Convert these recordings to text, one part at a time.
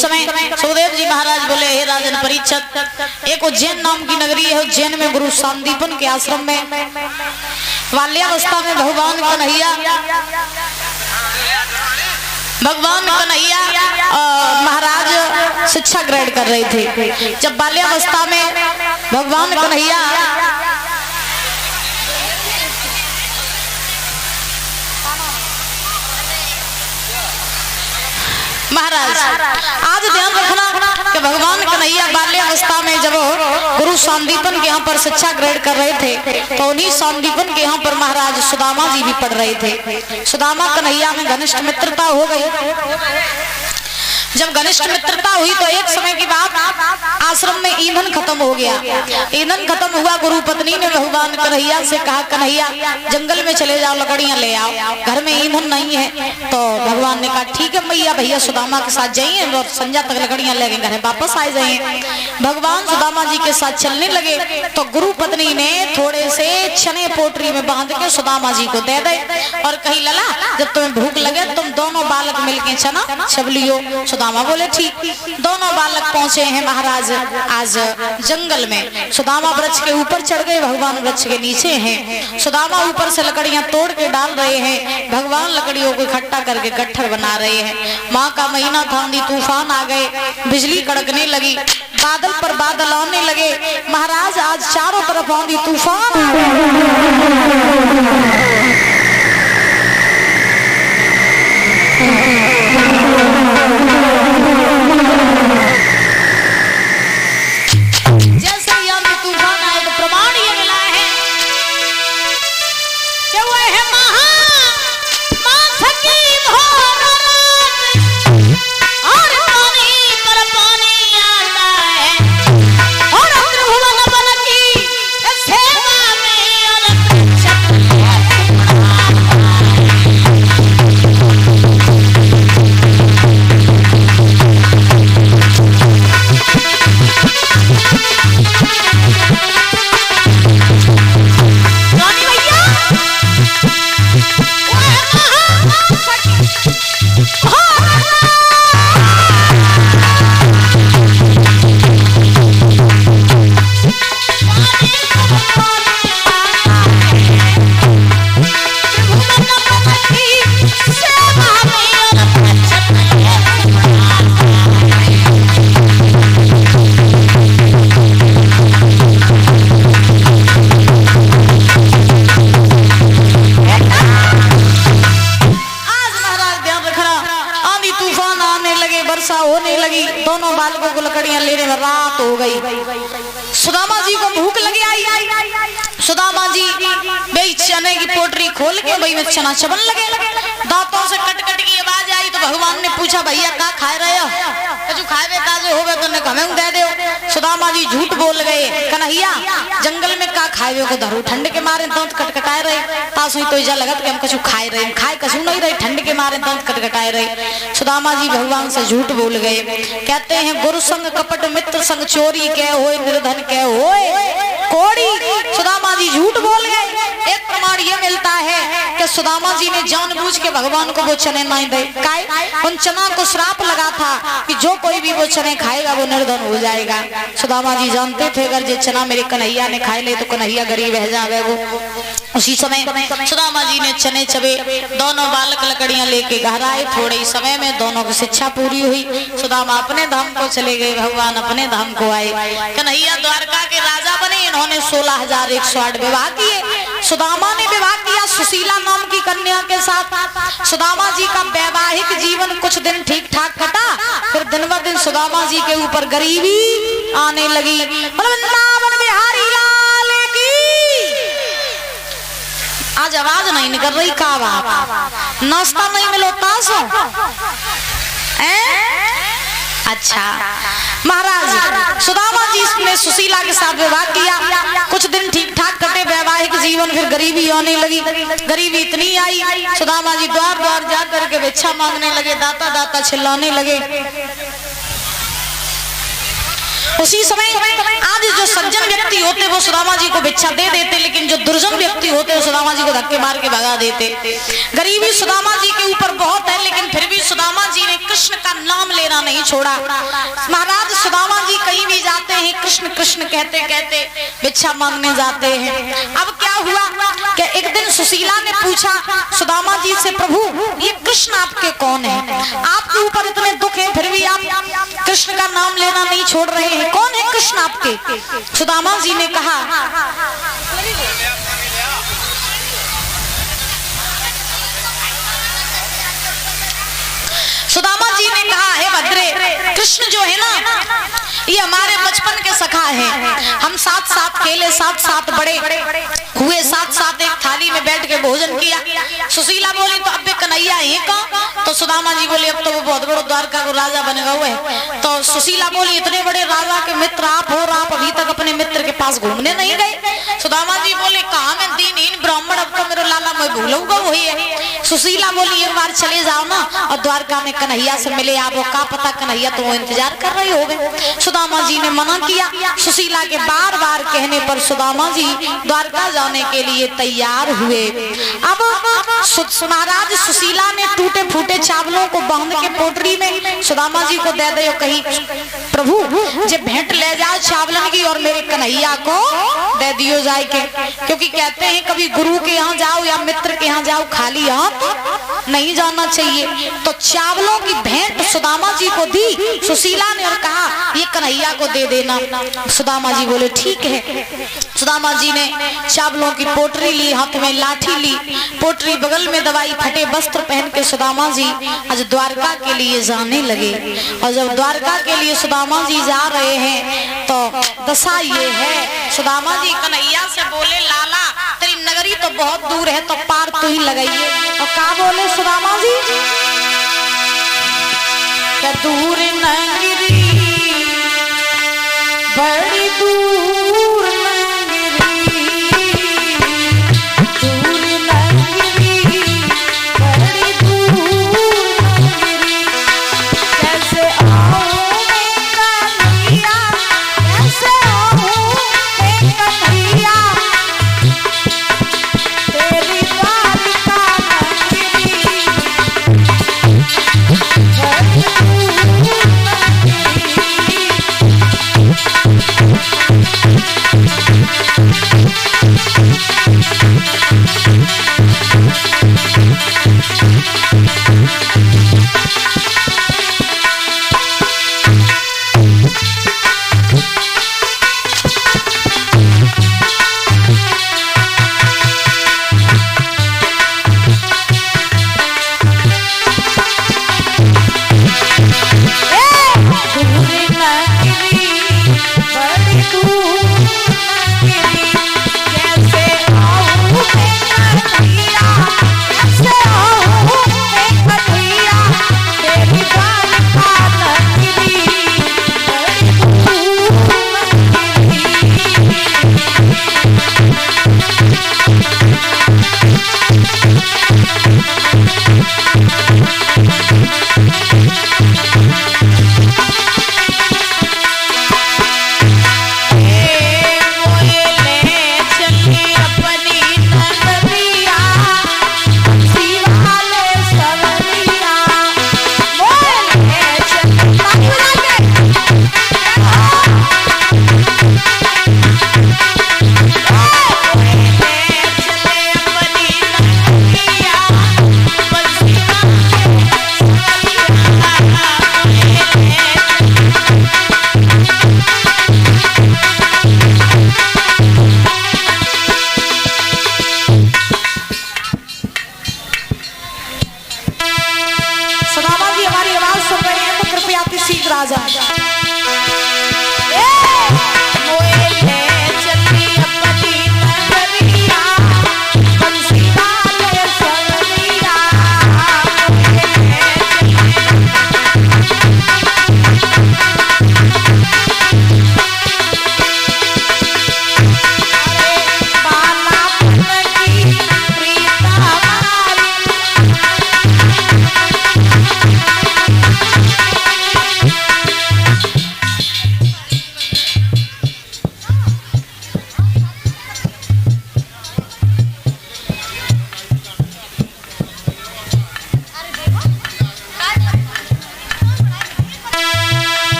समय सुखदेव जी महाराज बोले, हे राजन परीक्षित, एक उज्जैन नाम की नगरी है, उज्जैन में गुरु सांदीपन के आश्रम में बाल्यावस्था में भगवान कन्हैया महाराज शिक्षा ग्रहण कर रहे थे। जब बाल्यावस्था में भगवान कन्हैया महाराज, आज ध्यान रखना कि भगवान कन्हैया बाल्यावस्था में जब गुरु सांदीपन के यहाँ पर शिक्षा ग्रहण कर रहे थे तो उन्हीं सांदीपन के यहाँ पर महाराज सुदामा जी भी पढ़ रहे थे। सुदामा कन्हैया में घनिष्ठ मित्रता हो गई। जब घनिष्ठ मित्रता हुई तो एक समय की बात, आश्रम में ईंधन खत्म हो गया। ईंधन खत्म हुआ, गुरु पत्नी ने भगवान कन्हैया से कहा, कन्हैया जंगल में चले जाओ, लकड़ियां ले आओ, घर में ईंधन नहीं है। तो भगवान ने कहा, ठीक है मैया, भैया सुदामा के साथ जाइए और संध्या तक लकड़ियां लेके घर वापस आ जाइए। भगवान सुदामा जी के साथ चलने लगे तो गुरु पत्नी ने थोड़े से चने पोटरी में बांध के सुदामा जी को दे दे और कही, लला जब तुम्हें भूख लगे तुम दोनों बालक मिलके चना छब लियो। सुदामा बोले ठीक। दोनों बालक पहुंचे हैं महाराज आज जंगल में। सुदामा वृक्ष के ऊपर चढ़ गए, भगवान वृक्ष के नीचे हैं। सुदामा ऊपर से लकड़ियां तोड़ के डाल रहे हैं, भगवान लकड़ियों को इकट्ठा करके गट्ठर बना रहे हैं। माँ का महीना था, आंधी तूफान आ गए, बिजली कड़कने लगी, बादल पर बादल आने लगे। महाराज आज चारों तरफ आंधी तूफान। होने लगी, दोनों बालकों को लकड़ियां लेने में रात हो गई। सुदामा जी को भूख लगी आई। सुदामा जी भाई चने की पोटरी खोल के भाई में चना चबन लगे, दांतों से कट कट की आवाज आई। तो भगवान ने पूछा, भैया का खा रहे हो? जो खाए काजे होवे तो ने हमें दे दो। सुदामा जी झूठ बोल गए, कन्हैया जंगल में का खाए को धरू, ठंड के मारे दांत कटकटाए रहे, तासुई तो इजा लगत कि हम कछु खाए रहे, खाए कछु नहीं रहे, ठंड के मारे दांत कटकटाए रहे। सुदामा जी भगवान से झूठ बोल गए। कहते हैं गुरु संग कपट मित्र संग चोरी के होए, निर्धन के होए कोड़ी। सुदामा जी झूठ बोल गए। एक प्रमाण ये मिलता है कि सुदामा जी ने जानबूझ के भगवान को वो चने नहीं दे, उन चना को श्राप लगा था कि जो कोई भी वो चने खाएगा वो निर्धन हो जाएगा। सुदामा जी जानते थे अगर ये चना मेरे कन्हैया ने खाए ले तो कन्हैया गरीब रह जावे। वो उसी समय सुदामा जी ने चने चबे, दोनों बालक लकड़ियां लेके घर आए। थोड़े ही समय में दोनों की शिक्षा पूरी हुई। सुदामा अपने धाम को चले गए, भगवान अपने धाम को आए। कन्हैया द्वारका के राजा बने। इन्होंने 16,108 विवाह किए। सुदामा ने विवाह किया सुशीला नाम की कन्या के साथ। सुदामा जी का वैवाहिक जीवन कुछ दिन ठीक ठाक कटा, फिर दिन ब दिन सुदामा जी के ऊपर गरीबी आने लगी। वृंदावन बिहारी लाल की आज आवाज नहीं निकल रही, का बात नाश्ता नहीं मिलो तासो। अच्छा महाराज, सुदामा जी ने सुशीला के साथ विवाह किया। कुछ दिन ठीक ठाक कटे वैवाहिक जीवन, फिर गरीबी आने लगी। गरीबी इतनी आई, सुदामा जी द्वार द्वार जा करके भिक्षा मांगने लगे, दाता दाता चिल्लाने लगे। उसी समय आज जो सज्जन व्यक्ति होते वो सुदामा जी को भिक्षा दे देते, लेकिन जो दुर्जन व्यक्ति होते वो सुदामा जी को धक्के मार के भगा देते। गरीबी सुदामा जी के ऊपर बहुत है, लेकिन फिर भी सुदामा जी ने कृष्ण का नाम लेना नहीं छोड़ा। महाराज सुदामा जी कहीं भी जाते हैं कृष्ण कृष्ण कहते कहते भिक्षा मांगने जाते हैं। अब क्या हुआ कि एक दिन सुशीला ने पूछा सुदामा जी से, प्रभु ये कृष्ण आपके कौन है? आपके ऊपर इतने दुख है फिर भी आप कृष्ण का नाम लेना नहीं छोड़ रहे हैं, कौन है कृष्ण आपके? सुदामा जी ने कहा, सुदामा जी ने कहा, हे भद्रे, कृष्ण जो है ना ये हमारे बचपन के सखा है। हम साथ साथ खेले, साथ साथ बड़े हुए, साथ साथ एक थाली में बैठ के भोजन किया। सुशीला बोली तो अब कन्हैया है का? तो सुदामा जी बोले अब तो वो बहुत बड़ा द्वारका को राजा बनेगा हुआ है। तो सुशीला बोली इतने बड़े राजा के मित्र आप हो और आप अभी तक अपने मित्र के पास घूमने नहीं गए? सुदामा जी बोले कहा मैं दीनहीन ब्राह्मण, अब तो मेरा लाला मैं भूलूंगा वही है। सुशीला बोली एक बार चले जाओ ना और द्वारका में कन्हैया से मिले आओ, का पता कन्हैया तो वो इंतजार कर रहे हो गए। सुदामा जी ने मना किया। सुशीला के बार बार कहने पर सुदामा जी द्वारका जाने के लिए तैयार हुए। अब महाराज सुशीला ने टूटे फूटे चावलों को बांध के पोटरी में सुदामा जी को दे दो, कहीं प्रभु जे भेंट ले जाओ चावलन की और मेरे कन्हैया को दे दियो जाए के, क्योंकि कहते हैं कभी गुरु के यहाँ जाओ या मित्र के यहाँ जाओ खाली हाथ नहीं जाना चाहिए। तो चावलों की भेंट सुदामा जी को दी सुशीला ने और कहा ये कन्हैया को दे देना। सुदामा जी बोले ठीक है। सुदामा जी ने चावलों की पोटरी ली, हाथ में लाठी ली, पोटरी बगल में दवाई, फटे वस्त्र पहन के सुदामा जी आज द्वारका के लिए जाने लगे। और जब द्वारका के लिए सुदामा जी जा रहे हैं तो दशा ये है, सुदामा जी कन्हैया से बोले लाला तेरी नगरी तो बहुत दूर है तो पार तू ही लगाइए। और का बोले सुदामा जी, क्या दूर नगरी बड़ी दूर नगरी, दूर नगरी बड़ी दूर नगरी, कैसे आऊं मैं कन्हैया, कैसे आऊं मैं कन्हैया, तेरी द्वारका नगरी बड़ी दूर नगरी।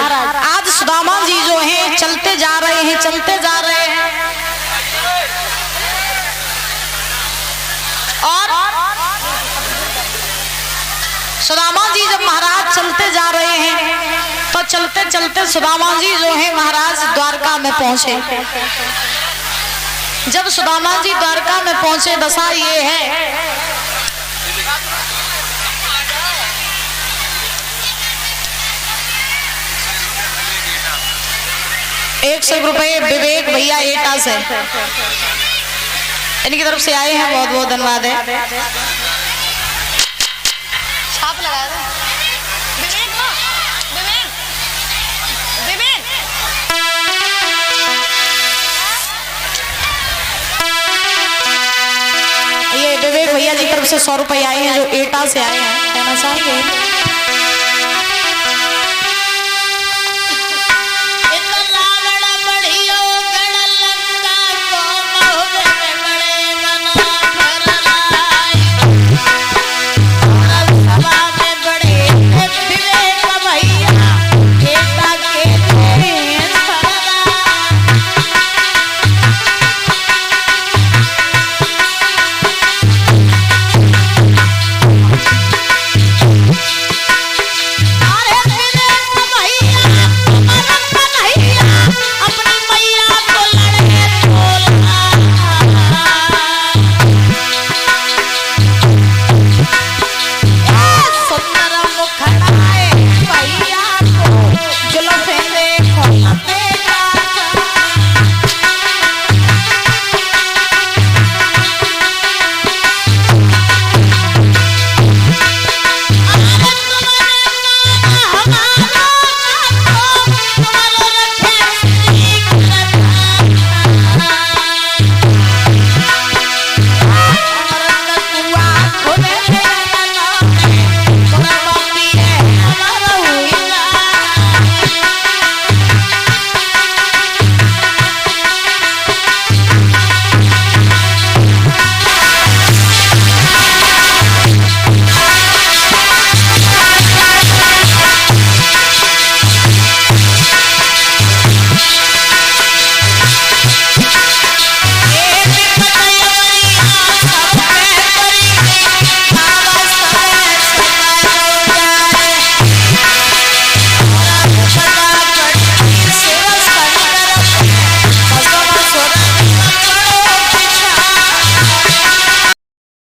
आज सुदामा जी जो हैं चलते जा रहे हैं, चलते जा रहे हैं और सुदामा जी जब महाराज चलते जा रहे हैं तो चलते चलते सुदामा जी जो है महाराज द्वारका में पहुंचे। जब सुदामा जी द्वारका में पहुंचे दशा ये है ₹100 विवेक भैया एटा से इनकी तरफ से आए हैं, बहुत बहुत धन्यवाद है। छाप लगाया था ये विवेक भैया जी की तरफ से ₹100 आए हैं जो एटा से आए हैं, कहना चाहिए।